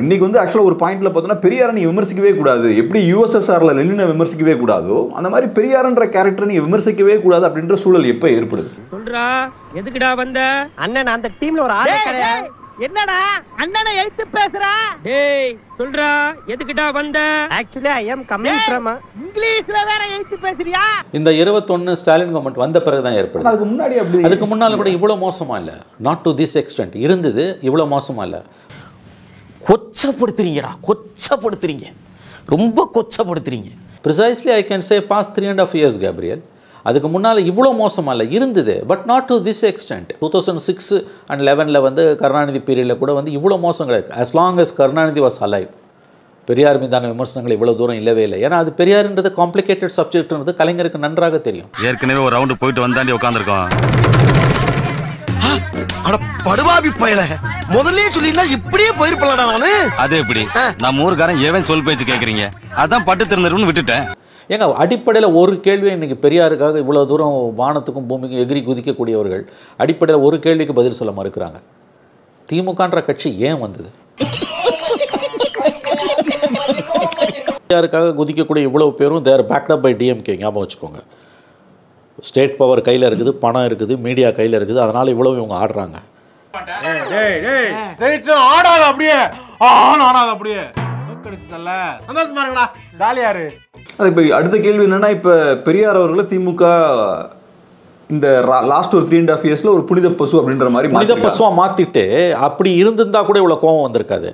இன்னைக்கு வந்து ஆக்சுவலா ஒரு பாயிண்ட்ல பார்த்தோம்னா பெரியாரை நீ விமர்சிக்கவே கூடாது, எப்படி யுஎஸ்எஸ்ஆர்ல லெனினை விமர்சிக்கவே கூடாதோ அந்த மாதிரி பெரியார்ன்ற கேரக்டரை நீ விமர்சிக்கவே கூடாது அப்படின்ற சூழல் எப்ப ஏற்படுது? சொல்றா எதுக்குடா வந்த? அண்ணன் அந்த டீம்ல ஒரு ஆளே கிடையாது. என்னடா அண்ணனை எழுத்து பேசுறா? டேய் சொல்றா எதுக்குடா வந்த? Actually I am coming from இங்கிலீஷ்ல வேற எழுத்து பேசுறியா? இந்த 21 ஸ்டாலின் கவர்மெண்ட் வந்த பிறகுதான் ஏற்படுது. அதுக்கு முன்னாடி அப்படி, அதுக்கு முன்னால கூட இவ்வளவு மோசமா இல்ல. நாட் டு திஸ் எக்ஸ்டென்ட் இருந்தது, இவ்வளவு மோசமா இல்ல. கொச்சப்படுத்துறீங்கடா, கொச்சப்படுத்துறீங்க, ரொம்ப கொச்சப்படுத்துறீங்க. Precisely I can say past 3.5 years, Gabriel. அதுக்கு முன்னால் இவ்வளோ மோசமாக இல்லை இருந்தது, but not to this extent. 2006 and 11 வந்து கருணாநிதி பீரியடில் கூட வந்து இவ்வளோ மோசம் கிடையாது. As long as Karunanidhi was alive, Periyar மீதான விமர்சனங்கள் இவ்வளோ தூரம் இல்லவே இல்லை. ஏன்னா அது பெரியார்ன்றது காம்ப்ளிகேட்டட் சப்ஜெக்ட்ன்றது கலைஞருக்கு நன்றாக தெரியும். ஏற்கனவே ஒரு ரவுண்டு போயிட்டு வந்தாண்டி உட்காந்துருக்கோம். படுபாபி பயல முதல்லயே சொல்லியிருந்தா இப்படியே போயிருப்பலடா நானு. அது எப்படி நம்ம ஊருக்காரன் ஏவன் சொல் பேச்சு கேட்குறீங்க, அதான் பட்டு திறந்துருன்னு விட்டுட்டேன். ஏங்க அடிப்படையில் ஒரு கேள்வியை இன்றைக்கி பெரியாருக்காக இவ்வளோ தூரம் வானத்துக்கும் பூமிக்கும் எகிரி குதிக்கக்கூடியவர்கள் அடிப்படையில் ஒரு கேள்விக்கு பதில் சொல்ல மறுக்கிறாங்க. திமுகன்ற கட்சி ஏன் வந்தது? பெரியாருக்காக குதிக்கக்கூடிய இவ்வளோ பேரும் தேர் பேக்ட் அப் பை டிஎம்கே. ஞாபகம் வச்சுக்கோங்க, ஸ்டேட் பவர் கையில் இருக்குது, பணம் இருக்குது, மீடியா கையில் இருக்குது, அதனால் இவ்வளோ இவங்க ஆடுறாங்க. ஆடாத அப்படியே ஆடாத அப்படியே சந்தோஷமா இருக்கடா, ஜாலியாரு. அது இப்போ அடுத்த கேள்வி என்னன்னா, இப்போ பெரியார் அவர்களை திமுக இந்த லாஸ்ட் ஒரு 3.5 yearsல ஒரு புனித பசு அப்படின்ற மாதிரி புனித பசுவாக மாற்றிட்டு அப்படி இருந்திருந்தா கூட இவ்வளோ கோபம் வந்திருக்காது.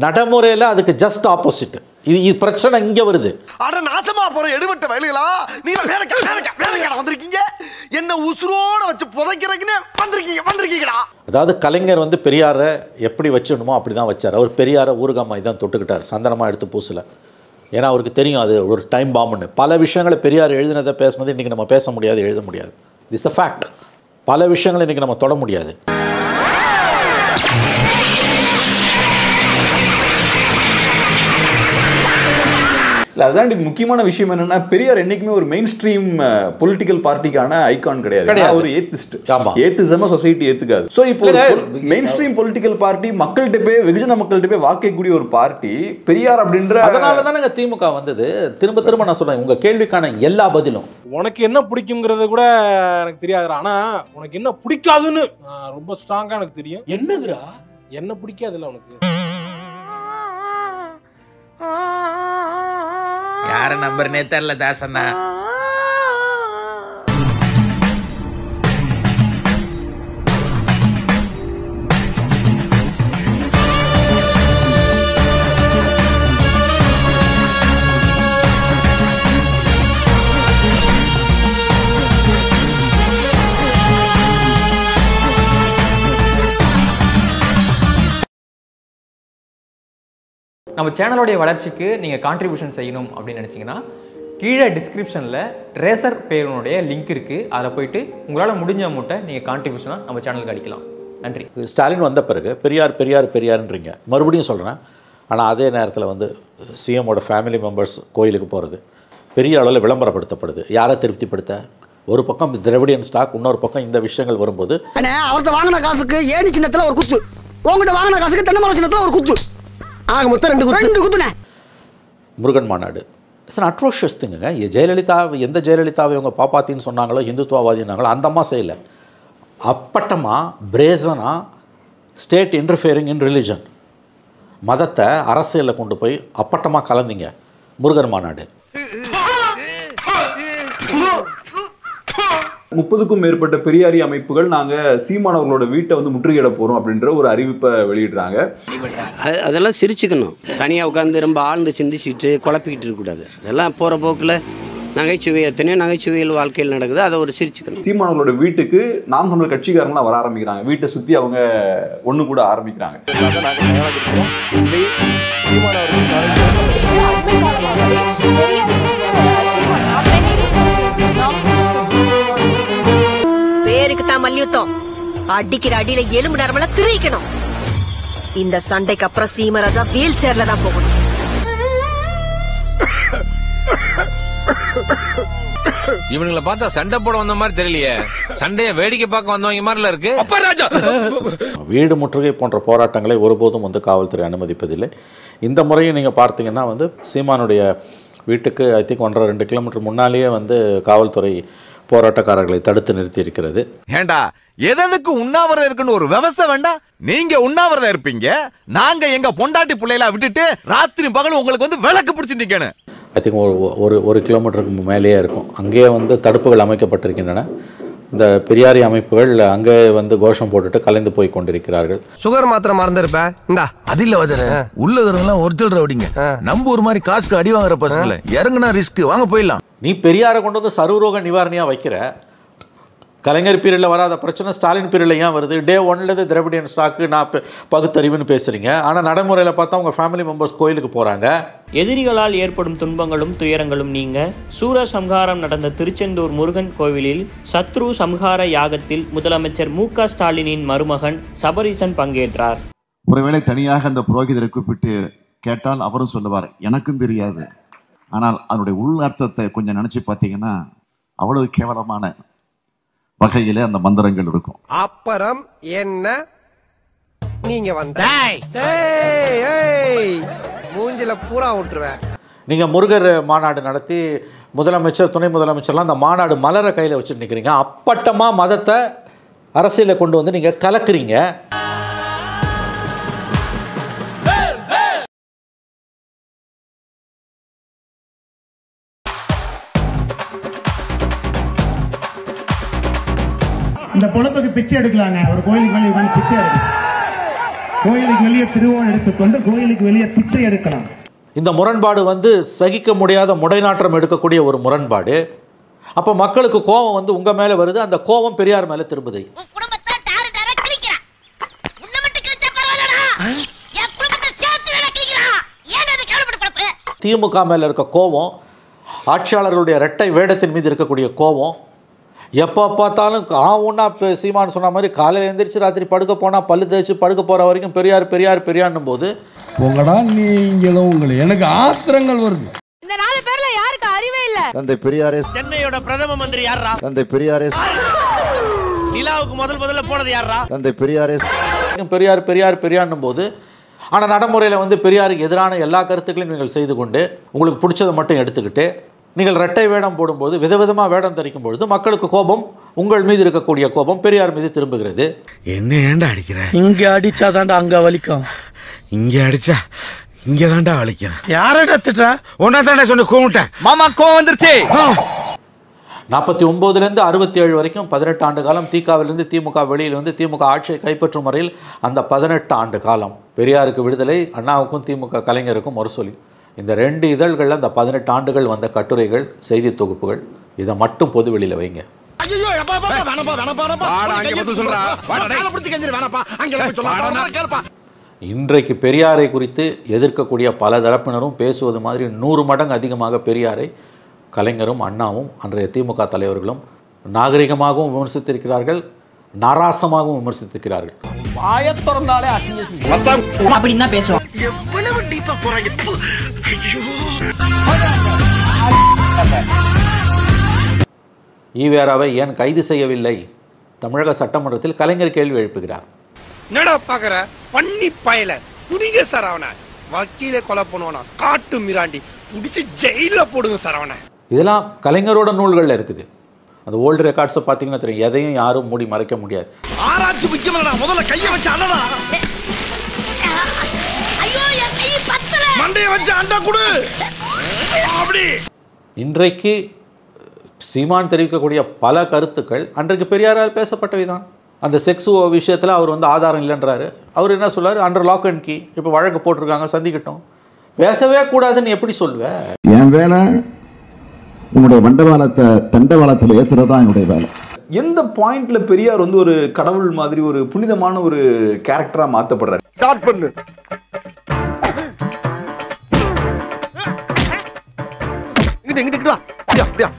நடைமுறையில் அதுக்கு ஜஸ்ட் ஆப்போசிட். இது பிரச்சனை இங்கே வருது. அட நாசமா போற எடுபட்ட வயலுகளா, நீங்க வேலைக்கார வந்திருக்கீங்க, என்ன உசுரோட வச்சு புதைக்கிறதுக்குன்னு வந்திருக்கீங்கடா. அதாவது கலைஞர் வந்து பெரியாரை எப்படி வச்சிடணுமோ அப்படி தான் வச்சார். அவர் பெரியாரை ஊறுகாய் தான் தொட்டுக்கிட்டார், சந்தனமாக எடுத்து பூசல. ஏன்னா அவருக்கு தெரியும் அது ஒரு டைம் பாம்புன்னு. பல விஷயங்களை பெரியார் எழுதினதை பேசுனது இன்றைக்கி நம்ம பேச முடியாது, எழுத முடியாது. It's the fact. பல விஷயங்களை இன்றைக்கி நம்ம தொட முடியாது. இல்லை, அதுதான் முக்கியமான விஷயம் என்னன்னா, பெரியார் என்னைக்குமே ஒரு மெயின் ஸ்ட்ரீம் பொலிட்டிக்கல் பார்ட்டிக்கான ஐகான் கிடையாது. ஒரு ஏத்திஸ்ட். ஏத்திசம சொசைட்டி ஏத்துக்காது. ஸோ இப்போ மெயின் ஸ்ட்ரீம் பொலிட்டிக்கல் பார்ட்டி மக்கள்கிட்ட போய் வெகுஜன மக்கள்கிட்ட போய் வாக்கக்கூடிய ஒரு பார்ட்டி பெரியார் அப்படின்ற. அதனால தானே திமுக வந்தது. திரும்ப திரும்ப நான் சொல்றேன், உங்க கேள்விக்கான எல்லா பதிலும். உனக்கு என்ன பிடிக்குங்கிறது கூட எனக்கு தெரியாதுடா, ஆனா உனக்கு என்ன பிடிக்காதுன்னு ரொம்ப ஸ்ட்ராங்கா எனக்கு தெரியும். என்னதுடா? என்ன பிடிக்காதுல்ல உனக்கு? யார நம்பர்னே தெரியல தாசண்ணா. நம்ம சேனலோடைய வளர்ச்சிக்கு நீங்கள் கான்ட்ரிபியூஷன் செய்யணும் அப்படின்னு நினச்சிங்கன்னா கீழே டிஸ்கிரிப்ஷனில் ரேசர் பேருனுடைய லிங்க் இருக்குது. அதில் போயிட்டு உங்களால் முடிஞ்ச அமௌண்ட்டை நீங்கள் கான்ட்ரிபியூஷனாக நம்ம சேனலுக்கு அடிக்கலாம். நன்றி. ஸ்டாலின் வந்த பிறகு பெரியார் பெரியார் பெரியார்ன்றீங்க, மறுபடியும் சொல்கிறேன். ஆனால் அதே நேரத்தில் வந்து சிஎம்மோட ஃபேமிலி மெம்பர்ஸ் கோயிலுக்கு போகிறது பெரிய அளவில் விளம்பரப்படுத்தப்படுது. யாரை திருப்திப்படுத்த? ஒரு பக்கம் திராவிடியன் ஸ்டாக், இன்னொரு பக்கம் இந்த விஷயங்கள் வரும்போது அவர்கிட்ட வாங்கின காசுக்கு ஏணி சின்னத்தில் ஒரு குத்து, உங்ககிட்ட வாங்கின காசுக்கு தென்னை சின்னத்தில் ஒரு குத்து, ஆக மொத்தம் 2 குத்துனே. முருகன் மாநாடு இட்ஸ் அன் அட்ரோஷியஸ் திங்குங்க. ஜெயலலிதா, எந்த ஜெயலலிதாவை அவங்க பாப்பாத்தின்னு சொன்னாங்களோ, இந்துத்துவவாதினாங்களோ, அந்த அம்மா செய்யலை. அப்பட்டமாக பிரேசனாக ஸ்டேட் இன்டர்ஃபியரிங் இன் ரிலிஜன், மதத்தை அரசியலில் கொண்டு போய் அப்பட்டமாக கலந்தீங்க. முருகன் மாநாடு 30க்கும் மேற்பட்ட பெரியாரி அமைப்புகள் நாங்க சீமானவர்களோட வீட்டை வந்து முற்றுகையிட போறோம் அப்படின்ற ஒரு அறிவிப்பை வெளியிடுறாங்க. அதெல்லாம் சிரிச்சுக்கணும். தனியாக உட்காந்து ரொம்ப ஆழ்ந்து சிந்திச்சுட்டு குழப்பிக்கிட்டு இருக்கக்கூடாது. அதெல்லாம் போகிற போக்கில் நகைச்சுவை, எத்தனையோ நகைச்சுவையில் வாழ்க்கையில் நடக்குது, அதை ஒரு சிரிச்சுக்கணும். சீமானவர்களோட வீட்டுக்கு நாம் தமிழர் கட்சிக்காரங்களாம் வர ஆரம்பிக்கிறாங்க, வீட்டை சுற்றி அவங்க ஒன்று கூட ஆரம்பிக்கிறாங்க. பேருக்கு தான் மல்யுத்தம், அடிக்கிற அடியில எலும்பு நேரமெல்லாம் திரிக்கணும். இந்த சண்டைக்கு அப்புறம் சீமராஜா வீல் சேர்ல தான் போகணும். இவனுங்களை பார்த்தா சண்டை போட வந்த மாதிரி தெரியலையே, சண்டைய வேடிக்கை பார்க்க வந்தவங்க மாதிரில இருக்கு. வீடு முற்றுகை போன்ற போராட்டங்களை ஒருபோதும் வந்து காவல்துறை அனுமதிப்பதில்லை. இந்த முறையும் நீங்க பார்த்தீங்கன்னா வந்து சீமானுடைய வீட்டுக்கு ஐ திங்க் 1.5-2 கிலோமீட்டர் முன்னாலேயே வந்து காவல்துறை போராட்டக்காரர்களை தடுத்து நிறுத்தி இருக்கிறது. ஏண்டா எதுக்கு உண்ணாவிரதம் இருக்குன்னு ஒரு விவசாய வேண்டாம்? நீங்க உண்ணாவிரதம் இருப்பீங்க, நாங்க எங்க பொண்டாட்டி பிள்ளைகள விட்டுட்டு ராத்திரி பகல் உங்களுக்கு வந்து விளக்கு பிடிச்சிட்டு நிக்கணும். ஐ திங்க் ஒரு கிலோமீட்டருக்கு மேலேயே இருக்கும். அங்கேயே வந்து தடுப்புகள் அமைக்கப்பட்டிருக்கின்றன. இந்த பெரியாரி அமைப்புகள் அங்கே வந்து கோஷம் போட்டுட்டு கலைந்து போய் கொண்டிருக்கிறார்கள். சுகர் மாத்திரை மறந்துருப்ப இந்தா அது இல்ல வதர உள்ள இருக்கிறவங்க ஒரிஜினல் ரவுடிங்க. நம்ம ஒரு மாதிரி காசுக்கு அடி வாங்குற பசங்கள இறங்குனா ரிஸ்க், வாங்க போயிடலாம். நீ பெரியாரை கொண்டு வந்து சர்வரோக நிவாரணியா வைக்கிற. கலைஞர் பீரியடில் வராத பிரச்சனை ஸ்டாலின் பீரியடில் ஏன் வருது? டே 1 திராவிடியன் ஸ்டாக்கு நான் பகுத்தறிவுன்னு பேசுறீங்க, ஆனால் நடைமுறையில் பார்த்தா உங்கள் ஃபேமிலி மெம்பர்ஸ் கோயிலுக்கு போகிறாங்க. எதிரிகளால் ஏற்படும் துன்பங்களும் துயரங்களும் நீங்க சூரசம்ஹாரம் நடந்த திருச்செந்தூர் முருகன் கோவிலில் சத்ரு சம்ஹார யாகத்தில் முதலமைச்சர் மு.க. ஸ்டாலினின் மருமகன் சபரீசன் பங்கேற்றார். ஒருவேளை தனியாக அந்த புரோகிதரை கூப்பிட்டு கேட்டால் அவரும் சொல்லுவார் எனக்கும் தெரியாது. ஆனால் அதனுடைய உள் அர்த்தத்தை கொஞ்சம் நினைச்சு பார்த்தீங்கன்னா அவ்வளவு கேவலமான வகையிலே அந்த மந்திரங்கள் இருக்கும். அப்புறம் என்ன நீங்க வந்த மூஞ்சில பூரா விட்டுருவேன். நீங்கள் முருகர் மாநாடு நடத்தி முதலமைச்சர் துணை முதலமைச்சர்லாம் அந்த மாநாடு மலரை கையில் வச்சுட்டு நிற்கிறீங்க. அப்பட்டமாக மதத்தை அரசியலை கொண்டு வந்து நீங்கள் கலக்குறீங்க. இந்த பொழப்புக்கு பிச்சை எடுக்கலாங்க. ஒரு கோயிலுக்கு வெளியே உட்காந்து பிச்சை எடுக்கலாம். கோயிலுக்கு வெளியே திருவோணம் எடுத்துக்கொண்டு கோயிலுக்கு வெளியே பிச்சை எடுக்கலாம். இந்த முரண்பாடு வந்து சகிக்க முடியாத முடைநாற்றம் எடுக்கக்கூடிய ஒரு முரண்பாடு. அப்போ மக்களுக்கு கோபம் வந்து உங்க மேல வருது, அந்த கோபம் பெரியார் மேல திரும்புது. திமுக மேல இருக்க கோபம், ஆட்சியாளர்களுடைய இரட்டை வேடத்தின் மீது இருக்கக்கூடிய கோபம், எப்போ பார்த்தாலும் ஆவுன்னா சீமான் சொன்ன மாதிரி காலையில் எழுந்திரிச்சு ராத்திரி படுக்க போனால் பல்லு தேய்ச்சி படுக்க போகிற வரைக்கும் பெரியார் பெரியார் பெரியார்னும் போது உங்களா நீங்களும் உங்களுக்கு எனக்கு ஆத்திரங்கள் வருது. இந்த 4 பேர்ல யாருக்கு அறிவே இல்ல? தந்தை பெரியாரே. சென்னையோட பிரதம மந்திரி யாரா? தந்தை பெரியாரே. நிலாவுக்கு முதல்ல போனது யாரா? தந்தை பெரியாரே. பெரியார் பெரியார் பெரியார்னும் போது ஆனால் நடைமுறையில் வந்து பெரியாருக்கு எதிரான எல்லா கருத்துக்களையும் நீங்கள் செய்து கொண்டு உங்களுக்கு பிடிச்சதை மட்டும் எடுத்துக்கிட்டு நீங்கள் இரட்டை வேடம் போடும்போது விதவிதமாக வேடம் தரிக்கும் பொழுது மக்களுக்கு கோபம், உங்கள் மீது இருக்கக்கூடிய கோபம் பெரியார் மீது திரும்புகிறது. என்ன ஏண்டா அடிக்கிற? இங்க அடிச்சா தாண்டா அங்க வலிக்கும், இங்க அடிச்சா இங்க தாண்டா வலிக்கும். யாரடா திட்டா? ஒன்னா தாண்டா சொன்ன கூமிட்டேன். மாமா கோவம் வந்துருச்சு. 49லேருந்து 67 வரைக்கும் 18 ஆண்டு காலம் திகாவிலிருந்து திமுக வெளியில் வந்து திமுக ஆட்சியை கைப்பற்றும் வரையில் அந்த 18 ஆண்டு காலம் பெரியாருக்கு விடுதலை, அண்ணாவுக்கும் திமுக கலைஞருக்கும் மறுசொலி. இந்த 2 இதழ்களில் அந்த 18 ஆண்டுகள் வந்த கட்டுரைகள், செய்தி தொகுப்புகள், இதை மட்டும் பொது வெளியில் வைங்க. இன்றைக்கு பெரியாரை குறித்து எதிர்க்கக்கூடிய பல தரப்பினரும் பேசுவது மாதிரி 100 மடங்கு அதிகமாக பெரியாரை கலைஞரும் அண்ணாவும் அன்றைய திமுக தலைவர்களும் நாகரிகமாகவும் விமர்சித்திருக்கிறார்கள், நாராசமாகவும் விமர்சித்திருக்கிறார்கள். வாயத்திறந்தாலே அப்படின்னு தான் பேசுவோம். எவ்வளவு டீப்பா போறாங்க. ஈவேராவை ஏன் கைது செய்யவில்லை? தமிழக சட்டமன்றத்தில் கலைஞர் கேள்வி எழுப்புகிறார். என்னடா பாக்குற பண்ணி பயல புடிங்க சார் அவனை, வக்கீலே கொலை பண்ணுவானா, காட்டு மிராண்டி புடிச்சு ஜெயில போடுங்க சார் அவனை. இதெல்லாம் கலைஞரோட நூல்களில் இருக்குது. அந்த ஓல்டு ரெக்கார்ட்ஸை பார்த்தீங்கன்னா தெரியும், எதையும் யாரும் மூடி மறைக்க முடியாது. ஆராய்ச்சி முக்கியமல்லடா, முதல்ல கையை வச்சு அண்ணடா. ஐயோ என் கை பத்தல. மண்டைய வச்சு அண்டா குடு. அப்படி இன்றைக்கு சீமான் தெரிவிக்கக்கூடிய பல கருத்துக்கள் அன்றைக்கு பெரியாரால் பேசப்பட்டவைதான். அந்த செக்ஸ் விஷயத்தில் அவர் வந்து ஆதாரம் இல்லைன்றாரு. அவர் என்ன சொல்றாரு? அண்டர் லாக் அண்ட் கீ, இப்போ வழக்கு போட்டிருக்காங்க, சந்திக்கிட்டோம். பேசவே கூடாதுன்னு எப்படி சொல்லுவேன்? என் வேலை உங்களுடைய மண்டபாலத்தை தண்டவாளத்தில் ஏற்றுறதா என்னுடைய வேலை. எந்த பாயிண்ட்ல பெரியார் வந்து ஒரு கடவுள் மாதிரி ஒரு புனிதமான ஒரு கேரக்டரா மாத்தப்படுறாரு? ஸ்டார்ட் பண்ணு. இங்கிட்டு வா. அப்படியா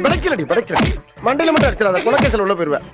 படைக்கலடி படைக்கல மண்டையில மட்டும் அடிச்சிடாத, கொலைகேசல் உள்ள போயிருவேன்.